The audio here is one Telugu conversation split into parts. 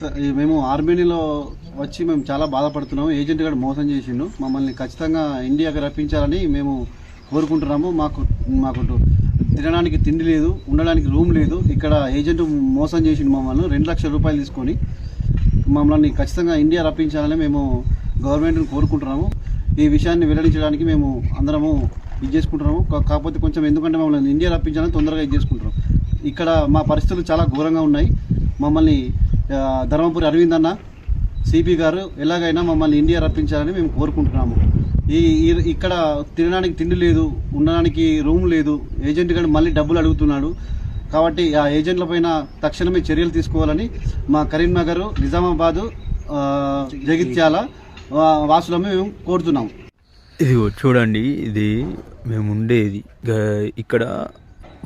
మేము ఆర్మేనియాలో వచ్చి మేము చాలా బాధపడుతున్నాము. ఏజెంట్ గారు మోసం చేసిండు. మమ్మల్ని ఖచ్చితంగా ఇండియాకి రప్పించాలని మేము కోరుకుంటున్నాము. మాకు మాకు తినడానికి తిండి లేదు, ఉండడానికి రూమ్ లేదు. ఇక్కడ ఏజెంట్ మోసం చేసిండు మమ్మల్ని. 2 లక్షల రూపాయలు తీసుకొని మమ్మల్ని ఖచ్చితంగా ఇండియా రప్పించాలని మేము గవర్నమెంట్ని కోరుకుంటున్నాము. ఈ విషయాన్ని వెల్లడించడానికి మేము అందరము ఇది చేసుకుంటున్నాము. కాకపోతే కొంచెం ఎందుకంటే మమ్మల్ని ఇండియా రప్పించాలని తొందరగా ఇది చేసుకుంటున్నాం. ఇక్కడ మా పరిస్థితులు చాలా ఘోరంగా ఉన్నాయి. మమ్మల్ని ధర్మపురి అరవింద్ అన్న సిపి గారు ఎలాగైనా మమ్మల్ని ఇండియా రప్పించాలని మేము కోరుకుంటున్నాము. ఇక్కడ తినడానికి తిండి లేదు, ఉండడానికి రూమ్ లేదు. ఏజెంట్ గారు మళ్ళీ డబ్బులు అడుగుతున్నాడు. కాబట్టి ఆ ఏజెంట్ల పైన తక్షణమే చర్యలు తీసుకోవాలని మా కరీంనగర్, నిజామాబాదు, జగిత్యాల వాసులమే మేము కోరుతున్నాము. ఇది చూడండి, ఇది మేము ఉండేది ఇక్కడ.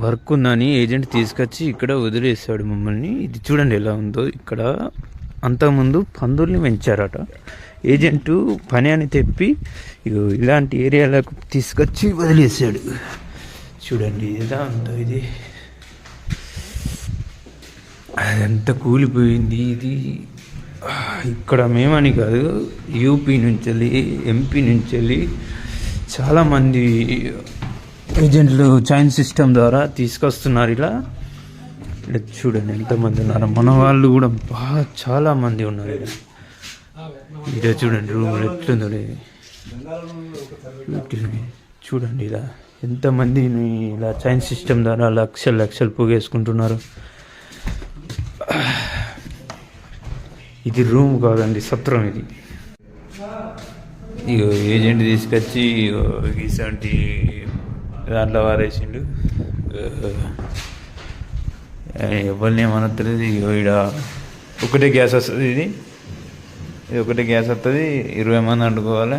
వర్క్ ఉందని ఏజెంట్ తీసుకొచ్చి ఇక్కడ వదిలేస్తాడు మమ్మల్ని. ఇది చూడండి ఎలా ఉందో. ఇక్కడ అంతకుముందు పందుల్ని పెంచారట. ఏజెంటు పని అని తెప్పి ఇలాంటి ఏరియాలకు తీసుకొచ్చి వదిలేసాడు. చూడండి ఎలా ఉందో. ఇది అదంతా కూలిపోయింది. ఇది ఇక్కడ మేమని కాదు, యూపీ నుంచి వెళ్ళి, ఎంపీ నుంచి వెళ్ళి చాలామంది ఏజెంట్లు చైన్ సిస్టమ్ ద్వారా తీసుకొస్తున్నారు. ఇలా చూడండి ఎంతమంది ఉన్నారు. మన వాళ్ళు కూడా బాగా చాలామంది ఉన్నారు. ఇలా చూడండి రూమ్ ఎట్లుందో చూడండి. ఇలా ఎంతమందిని ఇలా చైన్ సిస్టమ్ ద్వారా లక్షలు లక్షలు పోగేసుకుంటున్నారు. ఇది రూమ్ కాదండి, సత్రం ఇది. ఇక ఏజెంట్ తీసుకొచ్చి ఇలాంటి దాంట్లో వారేసిండు. ఎవరిని ఏమనొస్తుంది. ఇక్కడ ఒకటే గ్యాస్ వస్తుంది. ఇది ఒకటే గ్యాస్ వస్తుంది. 20 మంది వండుకోవాలి.